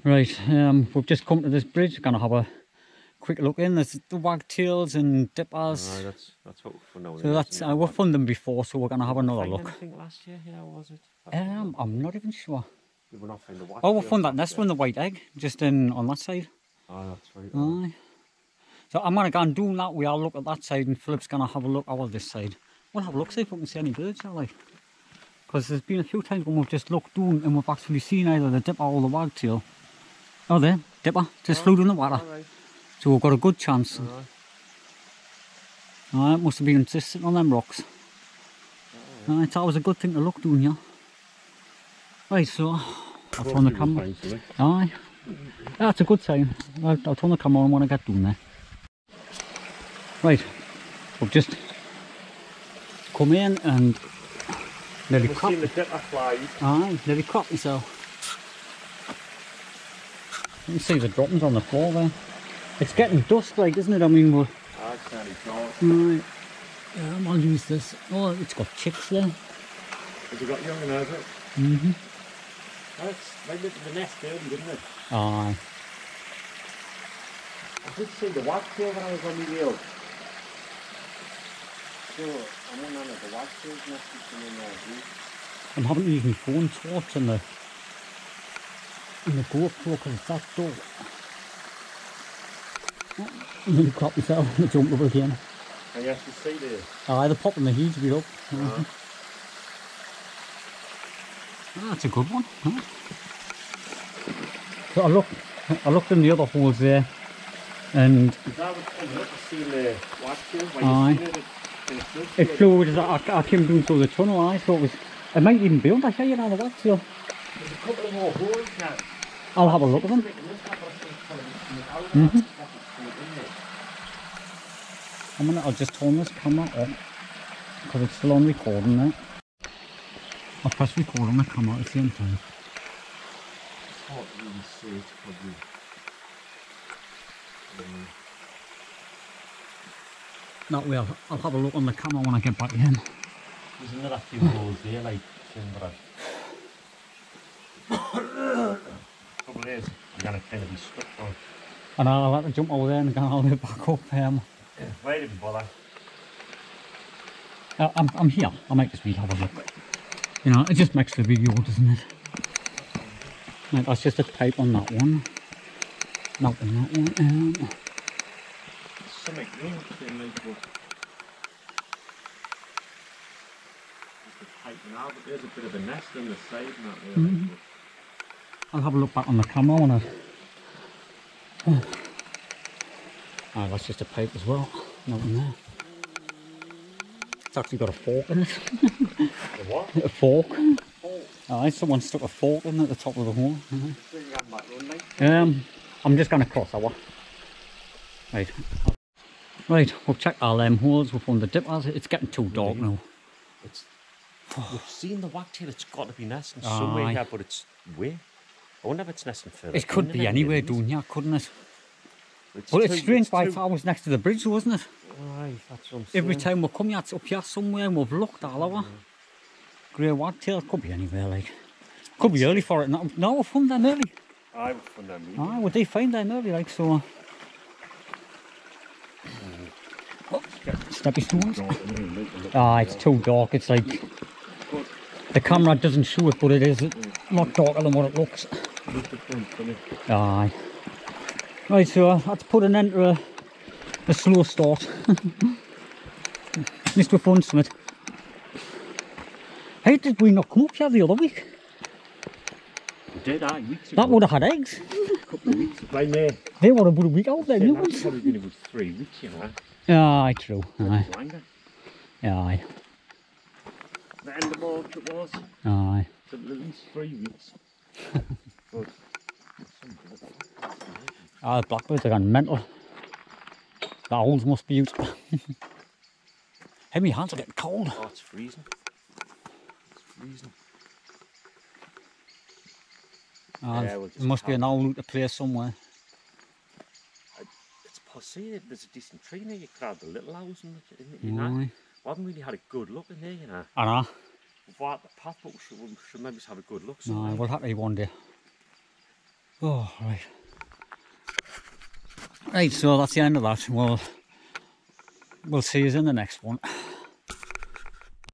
Right, we've just come to this bridge. Gonna have a quick look in. There's the wagtails and dippers. That's what we've found. So that's we've found them before, so we're gonna have another look. Anything last year here, was it? I'm not even sure. We were not finding the Oh, we found that nest one, the white egg, just in on that side. Oh, that's right. Aye. So I'm gonna go and do that. We'll look at that side, and Philip's gonna have a look at this side. We'll have a look, see if we can see any birds, shall we? Because there's been a few times when we've just looked down and we've actually seen either the dipper or the wagtail. Oh, there, dipper, just flew in the water. Right. So we've got a good chance. Alright, must have been just sitting on them rocks. Alright, that was a good thing to look down here. Right, so I'll turn the camera. Aye, that's a good sign. I'll turn the camera on when I get down there. Right, we've just come in and nearly caught the dipper flies. Aye, nearly caught myself. You can see the droppings on the floor there. It's getting dusk like, isn't it? I mean, we're... Right. I'll use this. Oh, it's got chicks there. Has it got young and has it? Mm-hmm. They lived in the nest early, didn't it? Aye. I did see the wagtail when I was on the hill. So, I went on at the wagtail's nest in there too. I'm having to use my phone torch in the GoPro because it's that dull. I'm nearly caught myself and I jumped up again. And you actually see there? Aye, they're popping the huge bit up. That's a good one. Huh? So I looked in the other holes there and... I was coming up to see the wagtail. Aye. It flew as I came down through the tunnel, aye, so it might even be under here, you know, the wagtail. There's a couple of more holes now. I'll have a look at them. I'll just turn this camera on because it's still on recording now. I'll press record on the camera at the same time. I can't really see it probably. That way I'll have a look on the camera when I get back in. There's another few holes there, like timber. Trouble is, I'm going to kind of be stuck on. And I'll have to jump over there and go all the way back up. Why did you bother? I'm here. I might just have a look. You know, it just makes the video, doesn't it? Right, that's just a pipe on that one. Not on that one. Something green between these books. Just a pipe now, but there's a bit of a nest on the side and that. I'll have a look back on the camera when I... Oh, that's just a pipe as well. Nothing there. It's actually got a fork in it. A what? A fork. Aye, someone stuck a fork in at the top of the hole. I'm just going to cross over. Right. Right, we've checked all them holes, we've found the dippers. It's getting too dark now. We've seen the wagtail, it's got to be nesting somewhere here, but it's where? I wonder if it's nesting further. It could be anywhere down here, couldn't it? But it's strange by far was next to the bridge, wasn't it? Aye, that's what I'm saying. Every time we come here, it's up here somewhere and we've looked all over. Grey wagtail, could be anywhere, like. Could be early for it. No, we found them early. Aye, we found them early. Aye, we did find them early, like, so. Oh, steppy stones. Ah, it's too dark. It's like the camera doesn't show it, but it is a lot darker than what it looks. Aye. Right, so let's put an end to a slow start. At least we found something. How did we not come up here the other week? We did, aye, weeks ago. That would have had eggs. A couple of weeks ago. Right there. They would have put a week out there, new ones. That's probably been about 3 weeks, you know. Aye, true. Aye. Aye. The end of March it was. Aye. So at least 3 weeks. But the blackbirds are gone mental. The owls must be out. Hey, my hands are getting cold. Oh, it's freezing. It's freezing. There must be an owl out to play somewhere. It's possible there's a decent tree near. You could have the little owls in it, you know. We haven't really had a good look in there, you know. I know. We've walked the path, but we should maybe have a good look. No, we'll have to one day. Oh, right. Right, so that's the end of that. We'll see you in the next one.